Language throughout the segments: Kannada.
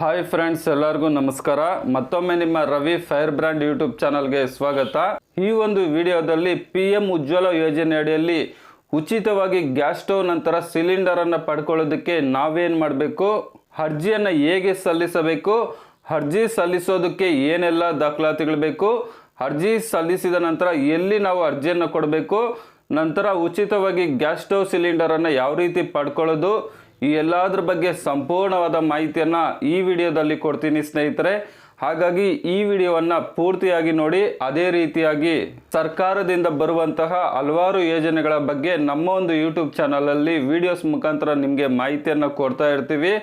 ಹಾಯ್ ಫ್ರೆಂಡ್ಸ್, ಎಲ್ಲರಿಗೂ ನಮಸ್ಕಾರ. ಮತ್ತೊಮ್ಮೆ ನಿಮ್ಮ ರವಿ ಫೈರ್ ಬ್ರ್ಯಾಂಡ್ ಯೂಟ್ಯೂಬ್ ಚಾನಲ್ಗೆ ಸ್ವಾಗತ. ಈ ಒಂದು ವಿಡಿಯೋದಲ್ಲಿ PM ಉಜ್ವಲ ಯೋಜನೆ ಅಡಿಯಲ್ಲಿ ಉಚಿತವಾಗಿ ಗ್ಯಾಸ್ ಸ್ಟವ್ ನಂತರ ಸಿಲಿಂಡರನ್ನು ಪಡ್ಕೊಳ್ಳೋದಕ್ಕೆ ನಾವೇನು ಮಾಡಬೇಕು, ಅರ್ಜಿಯನ್ನು ಹೇಗೆ ಸಲ್ಲಿಸಬೇಕು, ಅರ್ಜಿ ಸಲ್ಲಿಸೋದಕ್ಕೆ ಏನೆಲ್ಲ ದಾಖಲಾತಿಗಳು ಬೇಕು, ಅರ್ಜಿ ಸಲ್ಲಿಸಿದ ನಂತರ ಎಲ್ಲಿ ನಾವು ಅರ್ಜಿಯನ್ನು ಕೊಡಬೇಕು, ನಂತರ ಉಚಿತವಾಗಿ ಗ್ಯಾಸ್ ಸ್ಟವ್ ಸಿಲಿಂಡರನ್ನು ಯಾವ ರೀತಿ ಪಡ್ಕೊಳ್ಳೋದು, ಈ ಎಲ್ಲದರ ಬಗ್ಗೆ ಸಂಪೂರ್ಣವಾದ ಮಾಹಿತಿಯನ್ನು ಈ ವಿಡಿಯೋದಲ್ಲಿ ಕೊಡ್ತೀನಿ ಸ್ನೇಹಿತರೆ. ಹಾಗಾಗಿ ಈ ವಿಡಿಯೋವನ್ನು ಪೂರ್ತಿಯಾಗಿ ನೋಡಿ. ಅದೇ ರೀತಿಯಾಗಿ ಸರ್ಕಾರದಿಂದ ಬರುವಂತಹ ಹಲವಾರು ಯೋಜನೆಗಳ ಬಗ್ಗೆ ನಮ್ಮ ಒಂದು ಯೂಟ್ಯೂಬ್ ಚಾನಲಲ್ಲಿ ವಿಡಿಯೋಸ್ ಮುಖಾಂತರ ನಿಮಗೆ ಮಾಹಿತಿಯನ್ನು ಕೊಡ್ತಾ ಇರ್ತೀವಿ.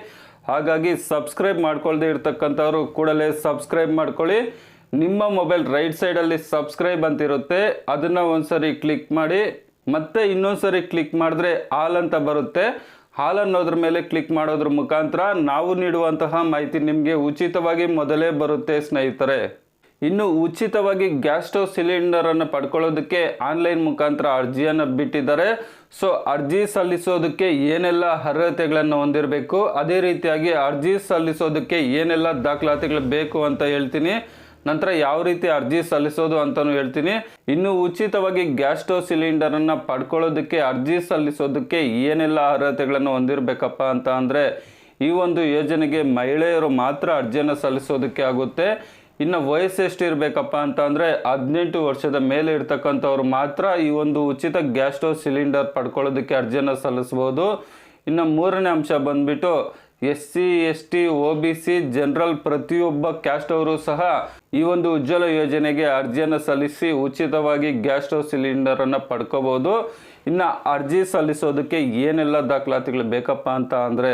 ಹಾಗಾಗಿ ಸಬ್ಸ್ಕ್ರೈಬ್ ಮಾಡ್ಕೊಳ್ಳದೆ ಇರ್ತಕ್ಕಂಥವ್ರು ಕೂಡಲೇ ಸಬ್ಸ್ಕ್ರೈಬ್ ಮಾಡ್ಕೊಳ್ಳಿ. ನಿಮ್ಮ ಮೊಬೈಲ್ ರೈಟ್ ಸೈಡಲ್ಲಿ ಸಬ್ಸ್ಕ್ರೈಬ್ ಅಂತಿರುತ್ತೆ, ಅದನ್ನು ಒಂದ್ಸರಿ ಕ್ಲಿಕ್ ಮಾಡಿ. ಮತ್ತೆ ಇನ್ನೊಂದ್ಸರಿ ಕ್ಲಿಕ್ ಮಾಡಿದ್ರೆ ಆಲ್ ಅಂತ ಬರುತ್ತೆ. ಹಾಲ್ ಅನ್ನೋದ್ರ ಮೇಲೆ ಕ್ಲಿಕ್ ಮಾಡೋದ್ರ ಮುಖಾಂತರ ನಾವು ನೀಡುವಂತಹ ಮಾಹಿತಿ ನಿಮಗೆ ಉಚಿತವಾಗಿ ಮೊದಲೇ ಬರುತ್ತೆ ಸ್ನೇಹಿತರೆ. ಇನ್ನು ಉಚಿತವಾಗಿ ಗ್ಯಾಸ್ ಸ್ಟವ್ ಸಿಲಿಂಡರನ್ನು ಪಡ್ಕೊಳ್ಳೋದಕ್ಕೆ ಆನ್ಲೈನ್ ಮುಖಾಂತರ ಅರ್ಜಿಯನ್ನು ಬಿಟ್ಟಿದ್ದಾರೆ. ಸೊ ಅರ್ಜಿ ಸಲ್ಲಿಸೋದಕ್ಕೆ ಏನೆಲ್ಲ ಅರ್ಹತೆಗಳನ್ನು ಹೊಂದಿರಬೇಕು, ಅದೇ ರೀತಿಯಾಗಿ ಅರ್ಜಿ ಸಲ್ಲಿಸೋದಕ್ಕೆ ಏನೆಲ್ಲ ದಾಖಲಾತಿಗಳು ಬೇಕು ಅಂತ ಹೇಳ್ತೀನಿ. ನಂತರ ಯಾವ ರೀತಿ ಅರ್ಜಿ ಸಲ್ಲಿಸೋದು ಅಂತಲೂ ಹೇಳ್ತೀನಿ. ಇನ್ನು ಉಚಿತವಾಗಿ ಗ್ಯಾಸ್ ಸ್ಟವ್ ಸಿಲಿಂಡರನ್ನು ಪಡ್ಕೊಳ್ಳೋದಕ್ಕೆ ಅರ್ಜಿ ಸಲ್ಲಿಸೋದಕ್ಕೆ ಏನೆಲ್ಲ ಅರ್ಹತೆಗಳನ್ನು ಹೊಂದಿರಬೇಕಪ್ಪ ಅಂತ ಅಂದರೆ, ಈ ಒಂದು ಯೋಜನೆಗೆ ಮಹಿಳೆಯರು ಮಾತ್ರ ಅರ್ಜಿಯನ್ನು ಸಲ್ಲಿಸೋದಕ್ಕೆ ಆಗುತ್ತೆ. ಇನ್ನು ವಯಸ್ಸು ಎಷ್ಟು ಇರಬೇಕಪ್ಪ ಅಂತ ಅಂದರೆ 18 ವರ್ಷದ ಮೇಲೆ ಇರ್ತಕ್ಕಂಥವ್ರು ಮಾತ್ರ ಈ ಒಂದು ಉಚಿತ ಗ್ಯಾಸ್ ಸ್ಟವ್ ಸಿಲಿಂಡರ್ ಪಡ್ಕೊಳ್ಳೋದಕ್ಕೆ ಅರ್ಜಿಯನ್ನು ಸಲ್ಲಿಸ್ಬೋದು. ಇನ್ನು ಮೂರನೇ ಅಂಶ ಬಂದ್ಬಿಟ್ಟು SC ST OBC ಜನರಲ್ ಪ್ರತಿಯೊಬ್ಬ ಕ್ಯಾಸ್ಟ್ ಅವರು ಸಹ ಈ ಒಂದು ಉಜ್ವಲ ಯೋಜನೆಗೆ ಅರ್ಜಿಯನ್ನು ಸಲ್ಲಿಸಿ ಉಚಿತವಾಗಿ ಗ್ಯಾಸ್ ಸ್ಟವ್ ಸಿಲಿಂಡರನ್ನು ಪಡ್ಕೋಬೋದು. ಇನ್ನು ಅರ್ಜಿ ಸಲ್ಲಿಸೋದಕ್ಕೆ ಏನೆಲ್ಲ ದಾಖಲಾತಿಗಳು ಬೇಕಪ್ಪ ಅಂತ ಅಂದರೆ,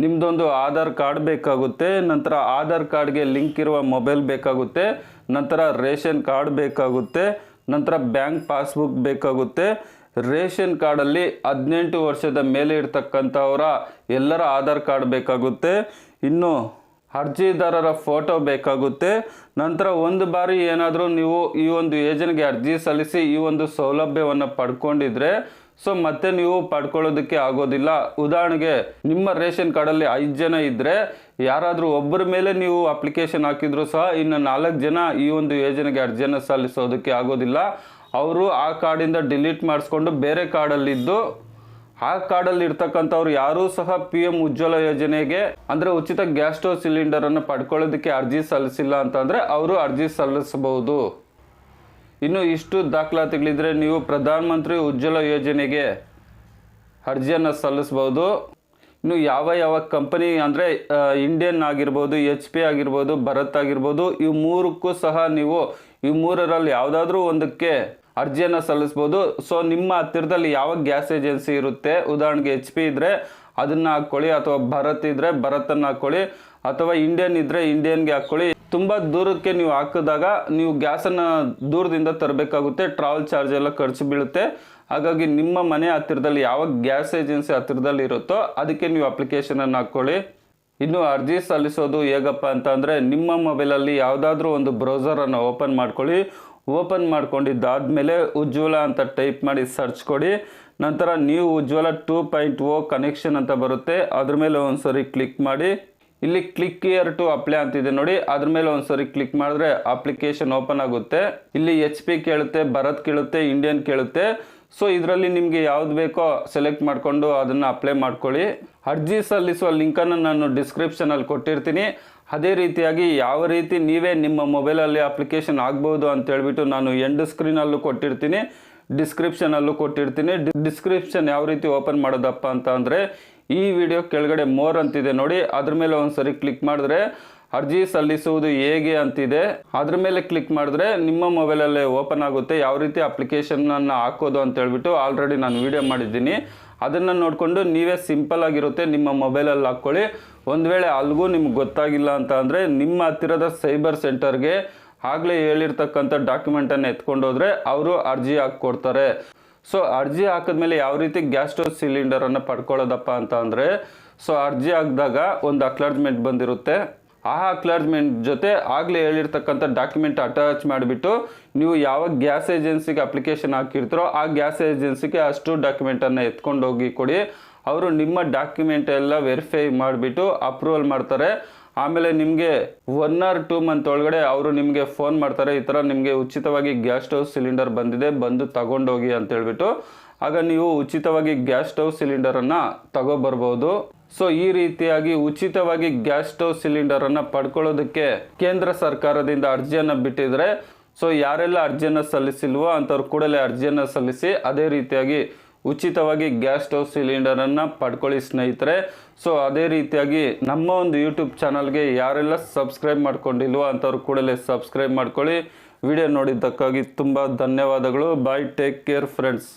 ನಿಮ್ಮದೊಂದು ಆಧಾರ್ ಕಾರ್ಡ್ ಬೇಕಾಗುತ್ತೆ, ನಂತರ ಆಧಾರ್ ಕಾರ್ಡ್ಗೆ ಲಿಂಕ್ ಇರುವ ಮೊಬೈಲ್ ಬೇಕಾಗುತ್ತೆ, ನಂತರ ರೇಷನ್ ಕಾರ್ಡ್ ಬೇಕಾಗುತ್ತೆ, ನಂತರ ಬ್ಯಾಂಕ್ ಪಾಸ್ಬುಕ್ ಬೇಕಾಗುತ್ತೆ. ರೇಷನ್ ಕಾರ್ಡಲ್ಲಿ 18 ವರ್ಷದ ಮೇಲೆ ಇರ್ತಕ್ಕಂಥವರ ಎಲ್ಲರ ಆಧಾರ್ ಕಾರ್ಡ್ ಬೇಕಾಗುತ್ತೆ. ಇನ್ನು ಅರ್ಜಿದಾರರ ಫೋಟೋ ಬೇಕಾಗುತ್ತೆ. ನಂತರ ಒಂದು ಬಾರಿ ಏನಾದರೂ ನೀವು ಈ ಒಂದು ಯೋಜನೆಗೆ ಅರ್ಜಿ ಸಲ್ಲಿಸಿ ಈ ಒಂದು ಸೌಲಭ್ಯವನ್ನು ಪಡ್ಕೊಂಡಿದ್ರೆ ಸೊ ಮತ್ತೆ ನೀವು ಪಡ್ಕೊಳ್ಳೋದಕ್ಕೆ ಆಗೋದಿಲ್ಲ. ಉದಾಹರಣೆಗೆ ನಿಮ್ಮ ರೇಷನ್ ಕಾರ್ಡಲ್ಲಿ 5 ಜನ ಇದ್ದರೆ ಯಾರಾದರೂ ಒಬ್ಬರ ಮೇಲೆ ನೀವು ಅಪ್ಲಿಕೇಶನ್ ಹಾಕಿದ್ರು ಸಹ ಇನ್ನು 4 ಜನ ಈ ಒಂದು ಯೋಜನೆಗೆ ಅರ್ಜಿಯನ್ನು ಸಲ್ಲಿಸೋದಕ್ಕೆ ಆಗೋದಿಲ್ಲ. ಅವರು ಆ ಕಾರ್ಡಿಂದ ಡಿಲೀಟ್ ಮಾಡಿಸ್ಕೊಂಡು ಬೇರೆ ಕಾರ್ಡಲ್ಲಿದ್ದು ಆ ಕಾರ್ಡಲ್ಲಿ ಇರ್ತಕ್ಕಂಥವ್ರು ಯಾರೂ ಸಹ PM ಉಜ್ವಲ ಯೋಜನೆಗೆ ಅಂದರೆ ಉಚಿತ ಗ್ಯಾಸ್ ಸ್ಟವ್ ಸಿಲಿಂಡರನ್ನು ಪಡ್ಕೊಳ್ಳೋದಕ್ಕೆ ಅರ್ಜಿ ಸಲ್ಲಿಸಿಲ್ಲ ಅಂತಂದರೆ ಅವರು ಅರ್ಜಿ ಸಲ್ಲಿಸಬಹುದು. ಇನ್ನು ಇಷ್ಟು ದಾಖಲಾತಿಗಳಿದ್ರೆ ನೀವು ಪ್ರಧಾನ ಮಂತ್ರಿ ಉಜ್ವಲ ಯೋಜನೆಗೆ ಅರ್ಜಿಯನ್ನು ಸಲ್ಲಿಸ್ಬೋದು. ಇನ್ನು ಯಾವ ಕಂಪನಿ ಅಂದರೆ ಇಂಡಿಯನ್ ಆಗಿರ್ಬೋದು, HP ಆಗಿರ್ಬೋದು, ಭರತ್ ಆಗಿರ್ಬೋದು, ಇವು ಮೂರಕ್ಕೂ ಸಹ ನೀವು ಈ ಮೂರರಲ್ಲಿ ಯಾವುದಾದ್ರೂ ಒಂದಕ್ಕೆ ಅರ್ಜಿಯನ್ನು ಸಲ್ಲಿಸ್ಬೋದು. ಸೊ ನಿಮ್ಮ ಹತ್ತಿರದಲ್ಲಿ ಯಾವ ಗ್ಯಾಸ್ ಏಜೆನ್ಸಿ ಇರುತ್ತೆ, ಉದಾಹರಣೆಗೆ HP ಇದ್ದರೆ ಅದನ್ನು ಹಾಕ್ಕೊಳ್ಳಿ, ಅಥವಾ ಭರತ್ ಇದ್ದರೆ ಭರತನ್ನು ಹಾಕ್ಕೊಳ್ಳಿ, ಅಥವಾ ಇಂಡಿಯನ್ ಇದ್ದರೆ ಇಂಡಿಯನ್ಗೆ ಹಾಕ್ಕೊಳ್ಳಿ. ತುಂಬ ದೂರಕ್ಕೆ ನೀವು ಹಾಕಿದಾಗ ನೀವು ಗ್ಯಾಸನ್ನು ದೂರದಿಂದ ತರಬೇಕಾಗುತ್ತೆ, ಟ್ರಾವೆಲ್ ಚಾರ್ಜ್ ಎಲ್ಲ ಖರ್ಚು ಬೀಳುತ್ತೆ. ಹಾಗಾಗಿ ನಿಮ್ಮ ಮನೆ ಹತ್ತಿರದಲ್ಲಿ ಯಾವ ಗ್ಯಾಸ್ ಏಜೆನ್ಸಿ ಹತ್ತಿರದಲ್ಲಿ ಇರುತ್ತೋ ಅದಕ್ಕೆ ನೀವು ಅಪ್ಲಿಕೇಶನನ್ನು ಹಾಕ್ಕೊಳ್ಳಿ. ಇನ್ನು ಅರ್ಜಿ ಸಲ್ಲಿಸೋದು ಹೇಗಪ್ಪ ಅಂತ ಅಂದರೆ, ನಿಮ್ಮ ಮೊಬೈಲಲ್ಲಿ ಯಾವುದಾದ್ರೂ ಒಂದು ಬ್ರೌಸರನ್ನು ಓಪನ್ ಮಾಡ್ಕೊಳ್ಳಿ. ಓಪನ್ ಮಾಡ್ಕೊಂಡಿದ್ದಾದಮೇಲೆ ಉಜ್ವಲ ಅಂತ ಟೈಪ್ ಮಾಡಿ ಸರ್ಚ್ ಕೊಡಿ. ನಂತರ ನೀವು ಉಜ್ವಲ 2.0 ಕನೆಕ್ಷನ್ ಅಂತ ಬರುತ್ತೆ, ಅದ್ರ ಮೇಲೆ ಒಂದ್ಸರಿ ಕ್ಲಿಕ್ ಮಾಡಿ. ಇಲ್ಲಿ ಕ್ಲಿಕ್ ಹಿಯರ್ ಟು ಅಪ್ಲೈ ಅಂತಿದೆ ನೋಡಿ, ಅದ್ರ ಮೇಲೆ ಒಂದ್ಸರಿ ಕ್ಲಿಕ್ ಮಾಡಿದ್ರೆ ಅಪ್ಲಿಕೇಶನ್ ಓಪನ್ ಆಗುತ್ತೆ. ಇಲ್ಲಿ HP ಕೇಳುತ್ತೆ, ಭರತ್ ಕೇಳುತ್ತೆ, ಇಂಡಿಯನ್ ಕೇಳುತ್ತೆ. ಸೊ ಇದರಲ್ಲಿ ನಿಮಗೆ ಯಾವ್ದು ಬೇಕೋ ಸೆಲೆಕ್ಟ್ ಮಾಡಿಕೊಂಡು ಅದನ್ನು ಅಪ್ಲೈ ಮಾಡ್ಕೊಳ್ಳಿ. ಅರ್ಜಿ ಸಲ್ಲಿಸುವ ಲಿಂಕನ್ನು ನಾನು ಡಿಸ್ಕ್ರಿಪ್ಷನಲ್ಲಿ ಕೊಟ್ಟಿರ್ತೀನಿ. ಅದೇ ರೀತಿಯಾಗಿ ಯಾವ ರೀತಿ ನೀವೇ ನಿಮ್ಮ ಮೊಬೈಲಲ್ಲಿ ಅಪ್ಲಿಕೇಶನ್ ಆಗ್ಬೋದು ಅಂತ ಹೇಳ್ಬಿಟ್ಟು ನಾನು ಎಂಡ್ ಸ್ಕ್ರೀನಲ್ಲೂ ಕೊಟ್ಟಿರ್ತೀನಿ, ಡಿಸ್ಕ್ರಿಪ್ಷನಲ್ಲೂ ಕೊಟ್ಟಿರ್ತೀನಿ. ಡಿಸ್ಕ್ರಿಪ್ಷನ್ ಯಾವ ರೀತಿ ಓಪನ್ ಮಾಡೋದಪ್ಪ ಅಂತ ಅಂದರೆ, ಈ ವಿಡಿಯೋ ಕೆಳಗಡೆ ಮೋರ್ ಅಂತಿದೆ ನೋಡಿ, ಅದ್ರ ಮೇಲೆ ಒಂದ್ಸರಿ ಕ್ಲಿಕ್ ಮಾಡಿದ್ರೆ ಅರ್ಜಿ ಸಲ್ಲಿಸುವುದು ಹೇಗೆ ಅಂತಿದೆ, ಅದ್ರ ಮೇಲೆ ಕ್ಲಿಕ್ ಮಾಡಿದ್ರೆ ನಿಮ್ಮ ಮೊಬೈಲಲ್ಲೇ ಓಪನ್ ಆಗುತ್ತೆ ಯಾವ ರೀತಿ ಅಪ್ಲಿಕೇಶನನ್ನು ಹಾಕೋದು ಅಂತ ಹೇಳ್ಬಿಟ್ಟು. ಆಲ್ರೆಡಿ ನಾನು ವಿಡಿಯೋ ಮಾಡಿದ್ದೀನಿ, ಅದನ್ನು ನೋಡಿಕೊಂಡು ನೀವೇ ಸಿಂಪಲ್ ಆಗಿರುತ್ತೆ ನಿಮ್ಮ ಮೊಬೈಲಲ್ಲಿ ಹಾಕ್ಕೊಳ್ಳಿ. ಒಂದು ವೇಳೆ ಅಲ್ಲಿಗೂ ನಿಮ್ಗೆ ಗೊತ್ತಾಗಿಲ್ಲ ಅಂತ ಅಂದರೆ ನಿಮ್ಮ ಹತ್ತಿರದ ಸೈಬರ್ ಸೆಂಟರ್ಗೆ ಆಗಲೇ ಹೇಳಿರ್ತಕ್ಕಂಥ ಡಾಕ್ಯುಮೆಂಟನ್ನು ಎತ್ಕೊಂಡು ಹೋದರೆ ಅವರು ಅರ್ಜಿ ಹಾಕ್ಕೊಡ್ತಾರೆ. ಸೊ ಅರ್ಜಿ ಹಾಕಿದ್ಮೇಲೆ ಯಾವ ರೀತಿ ಗ್ಯಾಸ್ ಸ್ಟವ್ ಸಿಲಿಂಡರನ್ನು ಪಡ್ಕೊಳ್ಳೋದಪ್ಪ ಅಂತ ಅಂದರೆ, ಸೊ ಅರ್ಜಿ ಹಾಕಿದಾಗ ಒಂದು ಅಕ್ನಾಲಜ್ಮೆಂಟ್ ಬಂದಿರುತ್ತೆ. ಆ ಅಕ್ನಾಲಜ್ಮೆಂಟ್ ಜೊತೆ ಆಗಲೇ ಹೇಳಿರ್ತಕ್ಕಂಥ ಡಾಕ್ಯುಮೆಂಟ್ ಅಟ್ಯಾಚ್ ಮಾಡಿಬಿಟ್ಟು ನೀವು ಯಾವ ಗ್ಯಾಸ್ ಏಜೆನ್ಸಿಗೆ ಅಪ್ಲಿಕೇಶನ್ ಹಾಕಿರ್ತೀರೋ ಆ ಗ್ಯಾಸ್ ಏಜೆನ್ಸಿಗೆ ಅಷ್ಟು ಡಾಕ್ಯುಮೆಂಟನ್ನು ಎತ್ಕೊಂಡು ಹೋಗಿ ಕೊಡಿ. ಅವರು ನಿಮ್ಮ ಡಾಕ್ಯುಮೆಂಟ್ ಎಲ್ಲ ವೆರಿಫೈ ಮಾಡಿಬಿಟ್ಟು ಅಪ್ರೂವಲ್ ಮಾಡ್ತಾರೆ. ಆಮೇಲೆ ನಿಮಗೆ 1 or 2 ಮಂತ್ ಒಳಗಡೆ ಅವರು ನಿಮಗೆ ಫೋನ್ ಮಾಡ್ತಾರೆ, ಈ ಥರ ನಿಮಗೆ ಉಚಿತವಾಗಿ ಗ್ಯಾಸ್ ಸ್ಟವ್ ಸಿಲಿಂಡರ್ ಬಂದಿದೆ, ಬಂದು ತಗೊಂಡೋಗಿ ಅಂತ ಹೇಳ್ಬಿಟ್ಟು. ಆಗ ನೀವು ಉಚಿತವಾಗಿ ಗ್ಯಾಸ್ ಸ್ಟವ್ ಸಿಲಿಂಡರನ್ನು ತಗೊಬರ್ಬೋದು. ಸೊ ಈ ರೀತಿಯಾಗಿ ಉಚಿತವಾಗಿ ಗ್ಯಾಸ್ ಸ್ಟವ್ ಸಿಲಿಂಡರನ್ನು ಪಡ್ಕೊಳ್ಳೋದಕ್ಕೆ ಕೇಂದ್ರ ಸರ್ಕಾರದಿಂದ ಅರ್ಜಿಯನ್ನು ಬಿಟ್ಟಿದ್ರೆ, ಸೊ ಯಾರೆಲ್ಲ ಅರ್ಜಿಯನ್ನು ಸಲ್ಲಿಸಿಲ್ವೋ ಅಂಥವ್ರು ಕೂಡಲೇ ಅರ್ಜಿಯನ್ನು ಸಲ್ಲಿಸಿ ಅದೇ ರೀತಿಯಾಗಿ ಉಚಿತವಾಗಿ ಗ್ಯಾಸ್ ಸ್ಟವ್ ಸಿಲಿಂಡರನ್ನು ಪಡ್ಕೊಳ್ಳಿ ಸ್ನೇಹಿತರೆ. ಸೊ ಅದೇ ರೀತಿಯಾಗಿ ನಮ್ಮ ಒಂದು ಯೂಟ್ಯೂಬ್ ಚಾನಲ್ಗೆ ಯಾರೆಲ್ಲ ಸಬ್ಸ್ಕ್ರೈಬ್ ಮಾಡ್ಕೊಂಡಿಲ್ವೋ ಅಂಥವ್ರು ಕೂಡಲೇ ಸಬ್ಸ್ಕ್ರೈಬ್ ಮಾಡ್ಕೊಳ್ಳಿ. ವಿಡಿಯೋ ನೋಡಿದ್ದಕ್ಕಾಗಿ ತುಂಬ ಧನ್ಯವಾದಗಳು. ಬಾಯ್, ಟೇಕ್ ಕೇರ್ ಫ್ರೆಂಡ್ಸ್.